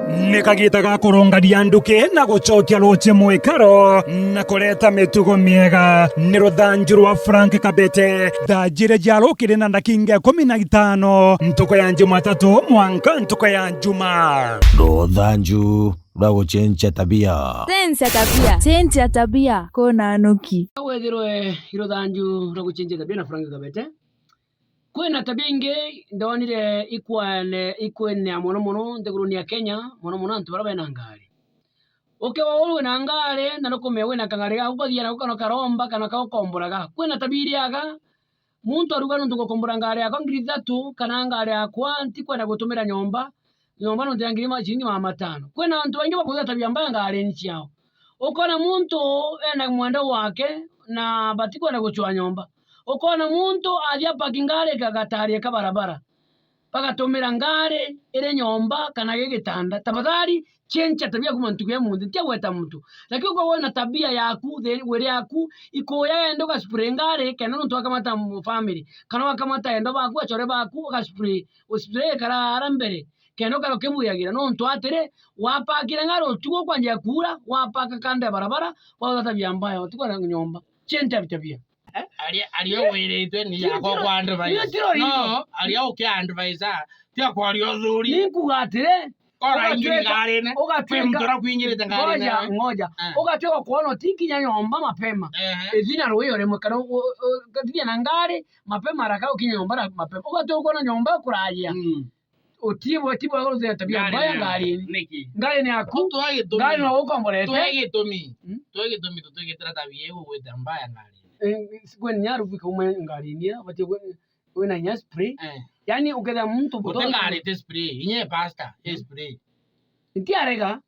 Nikagita ga kurungaria nduki na gucokia ruche mwikaro na kureta mitugo miega ni ruthanju rwa Frank Kabete thanjire jarukire na ndakinga 15 ntuko ya Jumatatu mwanka ntuko ya Juma ruthanju rwa gucenjia tabia cenjia tabia kona nuki wethirwe iruthanju rwa gucenjia tabia na Frank Kabete kwina tabia ingi ndonire ikwene muno nthiguruni ya Kenya muno antu bara bena ngari ukewa uri na ngari na nukume wina kangari ga ukathia na ukano karomba kana kaukomboraga kwina tabia iriaga muntu aruga nuntu gukombora ngari yakwa 3,000 kana ngari yakwa ntikwenda gutumira nyomba no ntiangiri shilingi 500 kwina antu baingi bakuza tabia mbaya ngari ni ciao ukona muntu ena mwendo wake na batikwenda guchwa nyomba ukona muntu athia paki ngari kagataria ka barabara pagatumira ngari ire nyomba kana gigitanda tafadhali chencha tabia kuma ntuku ya mundu tia gweta mtu lakini uko wona tabia yaku were yaku ikoya endo ka spray ngari kana ntu akamata mu family kana akamata endo baku achore baku ka spray uspray kara arambere keno karo kemuyagira no ntu atere wapakira ngari utugo kwanje kura wapaka kanda barabara wa tabia mbaya utukora nyomba chencha tabia Alio wiritwe ni yakwa kwa advice no alio ke advice tia kwa alio thuri ni kugatire ora ingiri ngari ne ugatemtora kuingirite ngari ne ngoja ugateka kuona tikinya nyomba mapema ezina royo remwe kana katinya na ngari mapema haraka ukinyomba mapema ugateka kuona nyomba kurajia tibo agoze tabia mbaya ngari ngari ni aku ngari no ukomborete tuegitumi tabia yewe weta mbaya ngari sikweni nyaru fika ume ngari ni bati wena nya spray yani ukeda mtu boto ngari te spray inye pasta spray ntiarega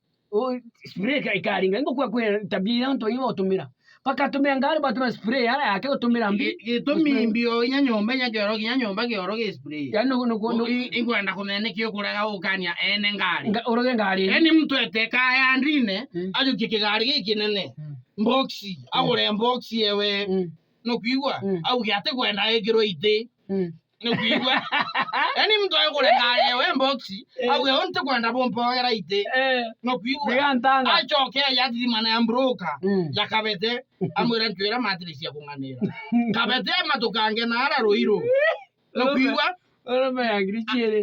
spray ikaringa ngo kwa tabia nto yiwo tumira paka tumira ngari batumira spray yara yake utumira mbi gitumi mbio inya nyomba gioro spray yani no ingwenda kumene kyo kuraga ukania ene ngari uroge ngari yani mtu eteka ya ndine ajuke kigari gikinene mboxi agure mboxi yewe no kwigwa au giate kwenda egiro ite no kwigwa yani mtu agure ngari yewe mboxi au yonte kwenda bompo era ite no kwigwa achoke yathi mana ya broker ya Kabete amwira ntwira matrix ya kunganira Kabete matukange na ara roiro no kwigwa ora mayangiri chere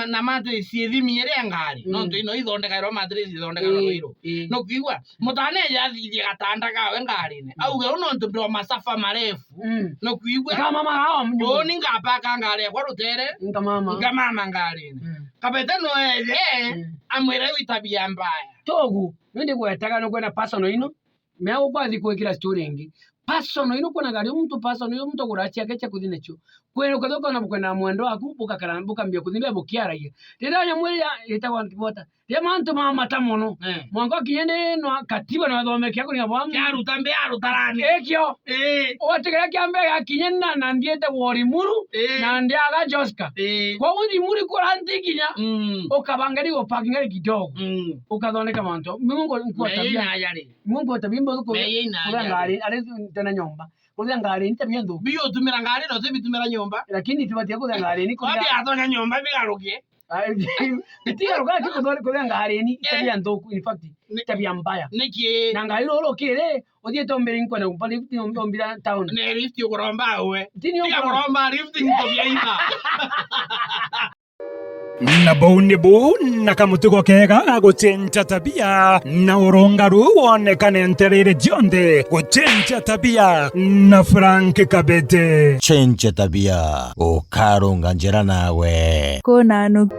na matrix ithimiere ngari no ndo ithondeka ro matrix ithondeka roiro no kwigwa mutane yathi gatanda kawe ngari ne auge uno ndo masafa marefu no kwigwa kama mama hao mnyo ni ngapaka ngari kwa rutere ngamama ngari ne Kabete no amwere witabia mbaya togu nende gwetaga no kwena personal ino meago kwathi kwekira story ngi personal ino kuna gari mtu personal ino mtu kurachia kecha kuthine cho kwena ukadoka na kwena mwendo akubuka karambuka mbia kuthine bukiara ye tena nyamwiri itawa ntibota ya mantu mama tamono mwango kiende no katiba na thome kyako ni abamu kyaru tambe aru tarani ekyo otegera kyambe akinyena na ndiete wori muru na ndiaga joska kwa undi muri kwa antikinya ukabangari opakingari kidogo ukadoneka manto mungu kwa tabia mungu tabia mbogo kwa ngari ale tena nyomba kwa ngari nitabia ndo bio tumira ngari no tibitumira nyomba lakini tibatia kwa ngari ni kwa bia atonya nyomba bigaruke Tia roga kiko kwa ngari ni tabia ndo in fact tabia mbaya niki na ngari lo kire odie tombere nko na upali lift ombira town ne lift yokuromba we tini yokuromba lift ntobia ina na bouni bu na kamutugo kega gucenjia tabia na urungaru wonekane nterere jionde gucenjia tabia na Frank Kabete cenjia tabia ukarunga njira nawe kona nuki